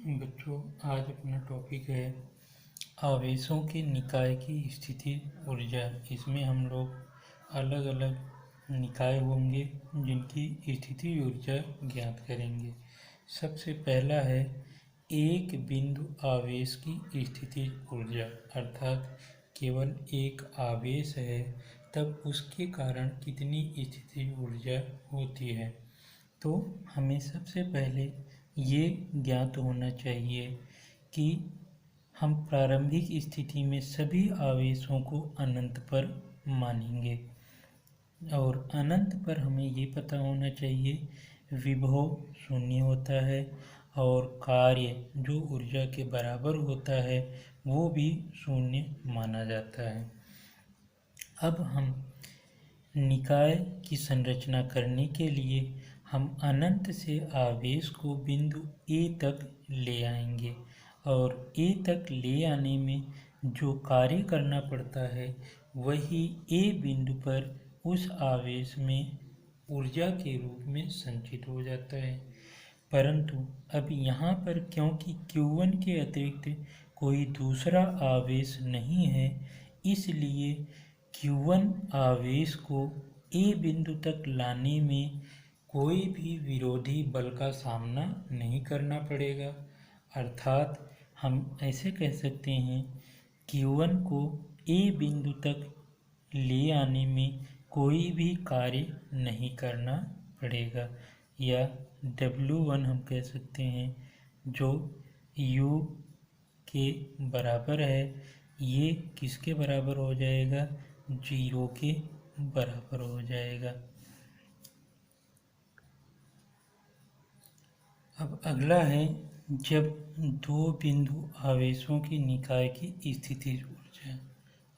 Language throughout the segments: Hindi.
बच्चों, आज अपना टॉपिक है आवेशों के निकाय की स्थिति ऊर्जा। इसमें हम लोग अलग अलग निकाय होंगे जिनकी स्थिति ऊर्जा ज्ञात करेंगे। सबसे पहला है एक बिंदु आवेश की स्थिति ऊर्जा, अर्थात केवल एक आवेश है तब उसके कारण कितनी स्थिति ऊर्जा होती है। तो हमें सबसे पहले ये ज्ञात होना चाहिए कि हम प्रारंभिक स्थिति में सभी आवेशों को अनंत पर मानेंगे और अनंत पर हमें ये पता होना चाहिए विभव शून्य होता है और कार्य जो ऊर्जा के बराबर होता है वो भी शून्य माना जाता है। अब हम निकाय की संरचना करने के लिए हम अनंत से आवेश को बिंदु ए तक ले आएंगे और ए तक ले आने में जो कार्य करना पड़ता है वही ए बिंदु पर उस आवेश में ऊर्जा के रूप में संचित हो जाता है। परंतु अब यहाँ पर क्योंकि Q1 के अतिरिक्त कोई दूसरा आवेश नहीं है, इसलिए Q1 आवेश को ए बिंदु तक लाने में कोई भी विरोधी बल का सामना नहीं करना पड़ेगा। अर्थात हम ऐसे कह सकते हैं Q1 को ए बिंदु तक ले आने में कोई भी कार्य नहीं करना पड़ेगा, या W1 हम कह सकते हैं जो U के बराबर है। ये किसके बराबर हो जाएगा? 0 के बराबर हो जाएगा। अब अगला है जब दो बिंदु आवेशों की निकाय की स्थिति ऊर्जा,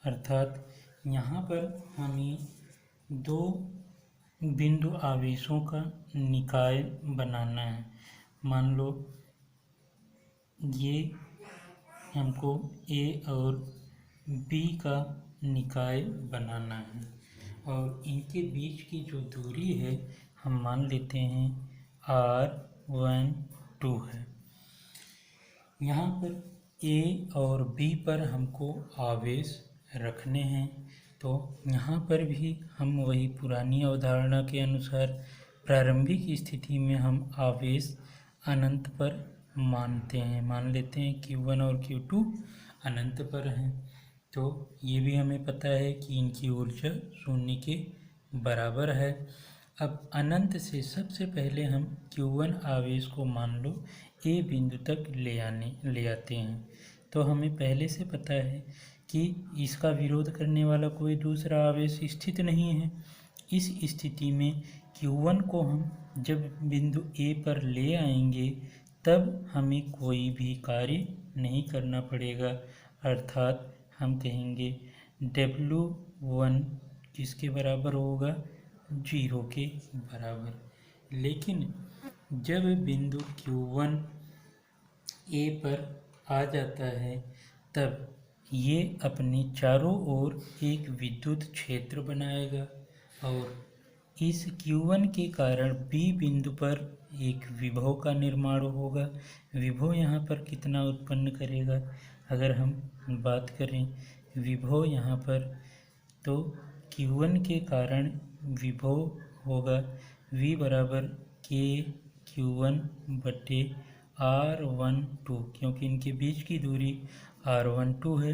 अर्थात यहाँ पर हमें दो बिंदु आवेशों का निकाय बनाना है। मान लो ये हमको ए और बी का निकाय बनाना है और इनके बीच की जो दूरी है हम मान लेते हैं R12 है। यहाँ पर ए और बी पर हमको आवेश रखने हैं, तो यहाँ पर भी हम वही पुरानी अवधारणा के अनुसार प्रारंभिक स्थिति में हम आवेश अनंत पर मानते हैं, मान लेते हैं Q1 और Q2 अनंत पर हैं। तो ये भी हमें पता है कि इनकी ऊर्जा शून्य के बराबर है। अब अनंत से सबसे पहले हम Q1 आवेश को मान लो ए बिंदु तक ले आते हैं, तो हमें पहले से पता है कि इसका विरोध करने वाला कोई दूसरा आवेश स्थित नहीं है। इस स्थिति में Q1 को हम जब बिंदु ए पर ले आएंगे तब हमें कोई भी कार्य नहीं करना पड़ेगा, अर्थात हम कहेंगे W1 किसके बराबर होगा? 0 के बराबर। लेकिन जब बिंदु Q1 ए पर आ जाता है तब ये अपने चारों ओर एक विद्युत क्षेत्र बनाएगा और इस Q1 के कारण B बिंदु पर एक विभव का निर्माण होगा। विभव यहाँ पर कितना उत्पन्न करेगा? अगर हम बात करें विभव यहाँ पर, तो Q1 के कारण विभव होगा V बराबर K Q1 बटे R12, क्योंकि इनके बीच की दूरी R12 है,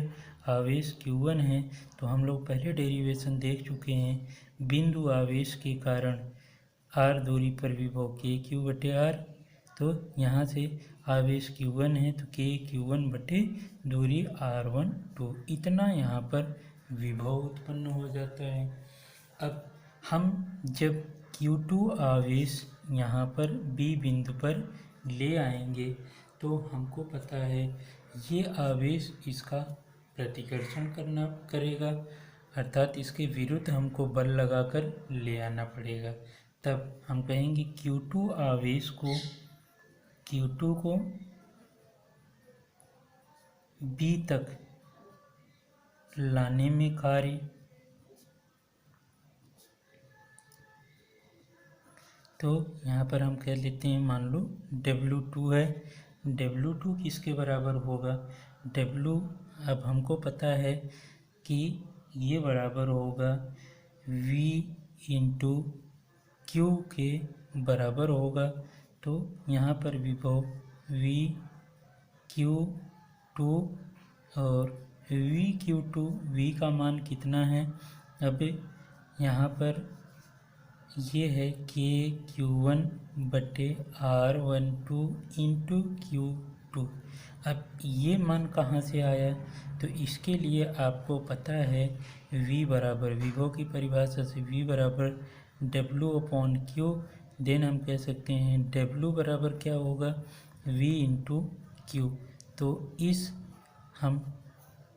आवेश Q1 है। तो हम लोग पहले डेरिवेशन देख चुके हैं, बिंदु आवेश के कारण R दूरी पर विभव K Q बटे R, तो यहाँ से आवेश Q1 है तो K Q1 बटे दूरी R12, इतना यहाँ पर विभव उत्पन्न हो जाता है। अब हम जब Q2 आवेश यहाँ पर B बिंदु पर ले आएंगे तो हमको पता है ये आवेश इसका प्रतिकर्षण करेगा, अर्थात इसके विरुद्ध हमको बल लगाकर ले आना पड़ेगा। तब हम कहेंगे Q2 आवेश को Q2 को B तक लाने में कार्य, तो यहाँ पर हम कह लेते हैं मान लो W2 है, W2 किसके बराबर होगा? W अब हमको पता है कि ये बराबर होगा V इंटू Q के बराबर होगा। तो यहाँ पर विभव VQ2 और VQ2 V का मान कितना है? अब यहाँ पर ये है KQ1 बटे R12 इंटू Q2। अब ये मान कहाँ से आया? तो इसके लिए आपको पता है V बराबर, विभव की परिभाषा से V बराबर W/Q। देन हम कह सकते हैं W बराबर क्या होगा? V into Q। तो इस हम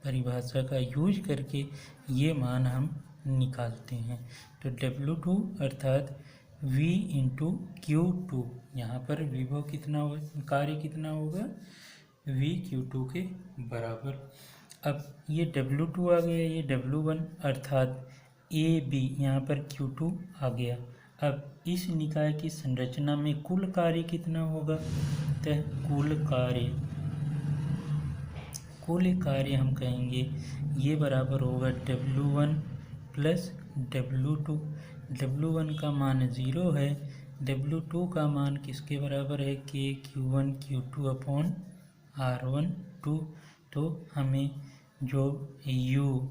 परिभाषा का यूज करके ये मान हम निकालते हैं। तो W2 अर्थात V इंटू Q2, यहाँ पर विभव कितना हो, कार्य कितना होगा? VQ2 के बराबर। अब ये W2 आ गया, ये W1 अर्थात AB, यहाँ पर Q2 आ गया। अब इस निकाय की संरचना में कुल कार्य कितना होगा? तो कुल कार्य हम कहेंगे ये बराबर होगा W1 प्लस W2। W1 का मान 0 है, W2 का मान किसके बराबर है? KQ1 Q2 upon R12। तो हमें जो U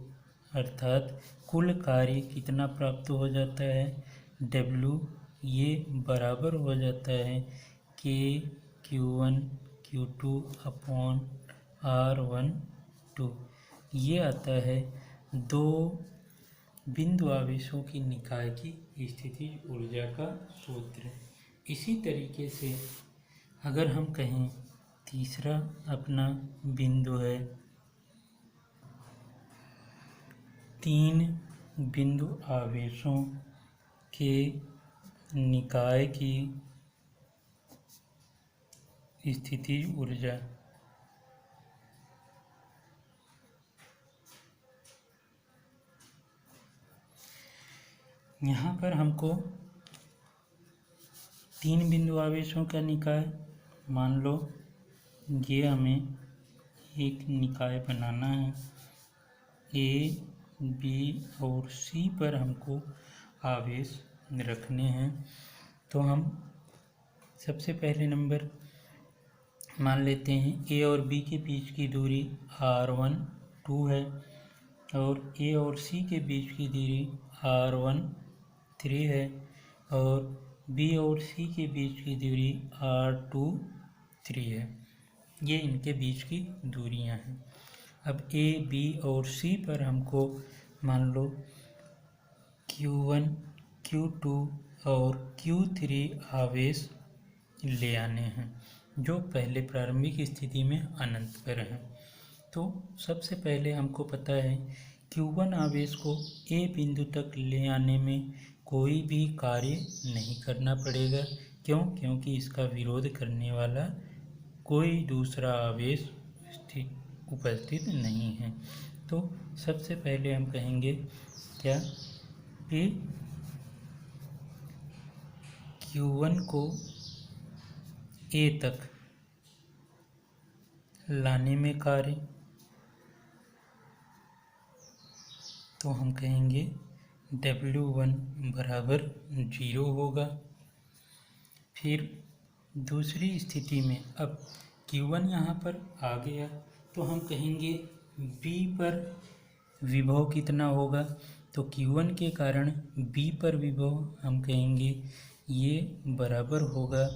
अर्थात कुल कार्य कितना प्राप्त हो जाता है? W ये बराबर हो जाता है KQ1 Q2 अपॉन R12। ये आता है दो बिंदु आवेशों की निकाय की स्थितिज ऊर्जा का सूत्र। इसी तरीके से अगर हम कहें तीसरा अपना बिंदु है, तीन बिंदु आवेशों के निकाय की स्थितिज ऊर्जा। यहाँ पर हमको तीन बिंदु आवेशों का निकाय, मान लो ये हमें एक निकाय बनाना है, A, B और C पर हमको आवेश रखने हैं। तो हम सबसे पहले नंबर मान लेते हैं A और B के बीच की दूरी R12 है और A और C के बीच की दूरी R13 है और B और C के बीच की दूरी R23 है। ये इनके बीच की दूरियां हैं। अब A, B और C पर हमको मान लो Q1, Q2 और Q3 आवेश ले आने हैं जो पहले प्रारंभिक स्थिति में अनंत पर हैं। तो सबसे पहले हमको पता है Q1 आवेश को A बिंदु तक ले आने में कोई भी कार्य नहीं करना पड़ेगा। क्यों? क्योंकि इसका विरोध करने वाला कोई दूसरा आवेश उपस्थित नहीं है। तो सबसे पहले हम कहेंगे क्या कि Q1 को A तक लाने में कार्य, तो हम कहेंगे W1 बराबर 0 होगा। फिर दूसरी स्थिति में अब Q1 यहाँ पर आ गया तो हम कहेंगे B पर विभव कितना होगा? तो Q1 के कारण B पर विभव हम कहेंगे ये बराबर होगा,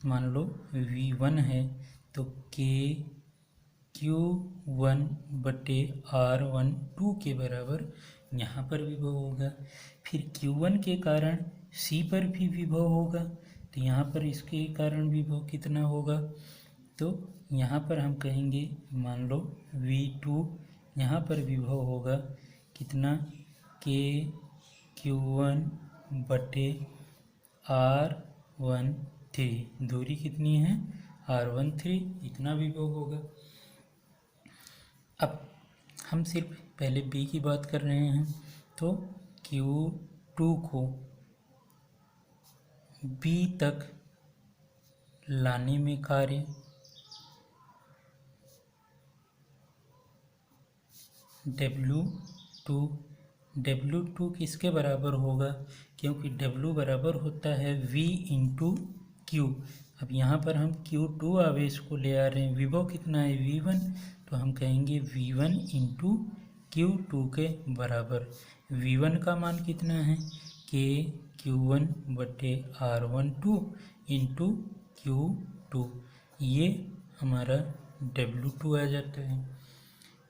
मान लो V1 है तो KQ1 बटे R12 के बराबर यहाँ पर विभव होगा। फिर Q1 के कारण C पर भी विभव होगा तो यहाँ पर इसके कारण विभव कितना होगा? तो यहाँ पर हम कहेंगे मान लो V2 यहाँ पर विभव होगा कितना? KQ1 बटे R13, दूरी कितनी है? R13, इतना विभव होगा। अब हम सिर्फ पहले B की बात कर रहे हैं तो Q2 को B तक लाने में कार्य, W2 किसके बराबर होगा, क्योंकि W बराबर होता है V इंटू Q। अब यहाँ पर हम Q2 आवेश को ले आ रहे हैं, विभव कितना है V1, तो हम कहेंगे V1 इंटू Q2 के बराबर। V1 का मान कितना है K Q1 बटे R12 इंटू Q2, ये हमारा W2 आ जाता है।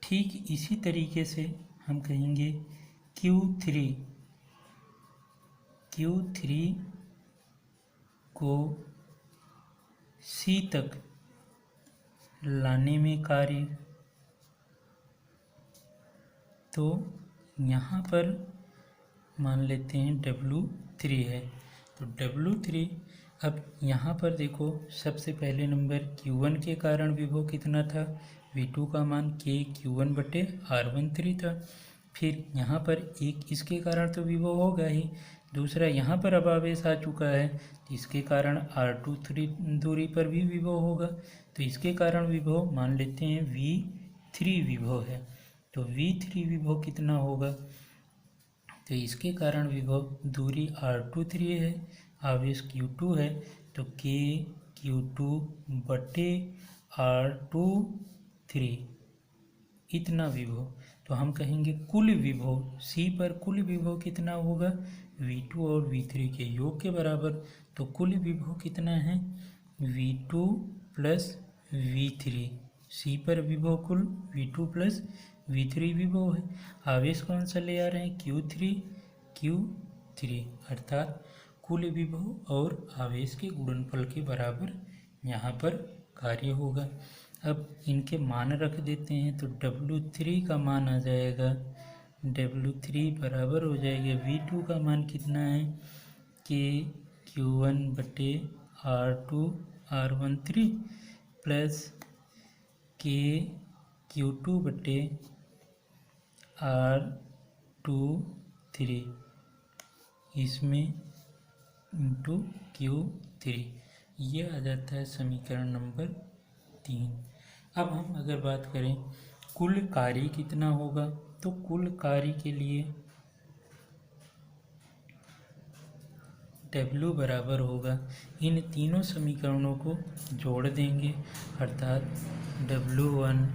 ठीक इसी तरीके से हम कहेंगे Q3 को C तक लाने में कार्य, तो यहाँ पर मान लेते हैं W3 है, तो W3 अब यहाँ पर देखो सबसे पहले नंबर Q1 के कारण विभव कितना था, V2 का मान K Q1 बटे R13 था। फिर यहाँ पर एक इसके कारण तो विभव होगा ही, दूसरा यहाँ पर अब आवेश आ चुका है, तो इसके कारण R23 दूरी पर भी विभव होगा, तो इसके कारण विभव मान लेते हैं V3 विभव है। तो V3 विभव कितना होगा, तो इसके कारण विभव दूरी R23 है, आवेश Q2 है, तो K Q2 बटे R23 इतना विभव। तो हम कहेंगे कुल विभव C पर कुल विभव कितना होगा, V2 और V3 के योग के बराबर। तो कुल विभव कितना है V2 प्लस V3, C पर विभव कुल V2 प्लस V3 विभव है। आवेश कौन सा ले आ रहे हैं Q3, अर्थात कुल विभव और आवेश के गुणनफल के बराबर यहाँ पर कार्य होगा। अब इनके मान रख देते हैं, तो W3 का मान आ जाएगा, W3 बराबर हो जाएगा V2 का मान कितना है K Q1 बटे R13 प्लस K Q2 बटे R23 इसमें इंटू Q3, ये आ जाता है समीकरण नंबर 3। अब हम अगर बात करें कुल कार्य कितना होगा, तो कुल कार्य के लिए W बराबर होगा, इन तीनों समीकरणों को जोड़ देंगे, अर्थात W1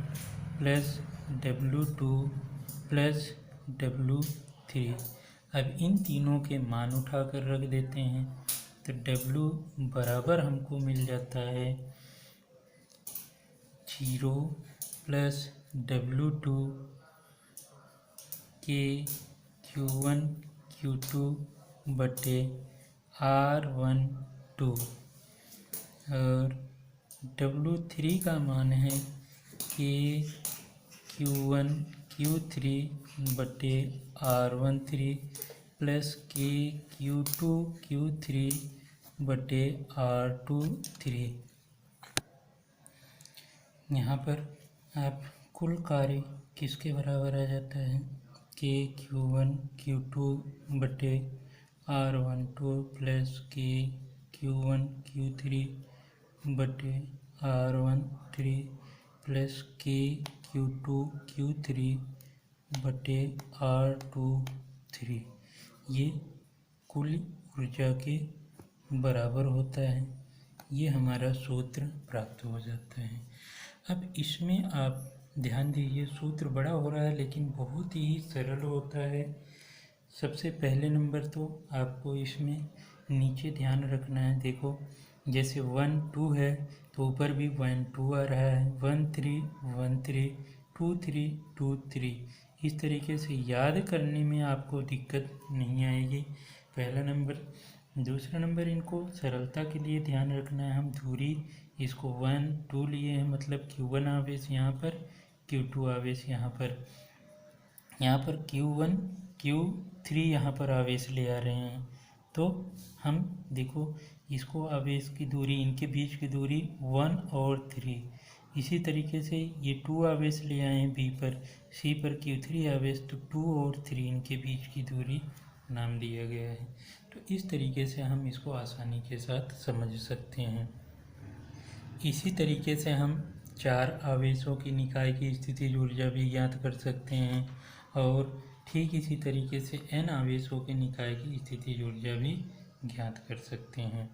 plus W2 plus W3। अब इन तीनों के मान उठा कर रख देते हैं, तो W बराबर हमको मिल जाता है 0 प्लस W2 के Q1 Q2 बटे R12 और W3 का मान है K Q1 Q3 बटे R13 plus K Q2 Q3 बटे R23। यहाँ पर आप कुल कार्य किसके बराबर आ जाता है K Q1 Q2 बटे R12 plus K Q1 Q3 बटे R13 plus K Q2 Q3 बटे R23, ये कुल ऊर्जा के बराबर होता है। ये हमारा सूत्र प्राप्त हो जाता है। अब इसमें आप ध्यान दीजिए, सूत्र बड़ा हो रहा है लेकिन बहुत ही सरल होता है। सबसे पहले नंबर तो आपको इसमें नीचे ध्यान रखना है, देखो जैसे 1 2 है तो ऊपर भी 1 2 आ रहा है, 1 3 1 3 2 3 2 3। इस तरीके से याद करने में आपको दिक्कत नहीं आएगी, पहला नंबर। दूसरा नंबर, इनको सरलता के लिए ध्यान रखना है, हम दूरी इसको 1 2 लिए हैं, मतलब Q1 आवेश यहाँ पर, Q2 आवेश यहाँ पर Q1 Q3 यहाँ पर आवेश ले आ रहे हैं। तो हम देखो इसको आवेश की दूरी, इनके बीच की दूरी 1 और 3, इसी तरीके से ये 2 आवेश ले आए हैं B पर, C पर Q3 आवेश, तो 2 और 3 इनके बीच की दूरी नाम दिया गया है। तो इस तरीके से हम इसको आसानी के साथ समझ सकते हैं। इसी तरीके से हम 4 आवेशों की निकाय की स्थितिज ऊर्जा भी ज्ञात कर सकते हैं और ठीक इसी तरीके से n आवेशों के निकाय की स्थितिज ऊर्जा भी ज्ञात कर सकते हैं।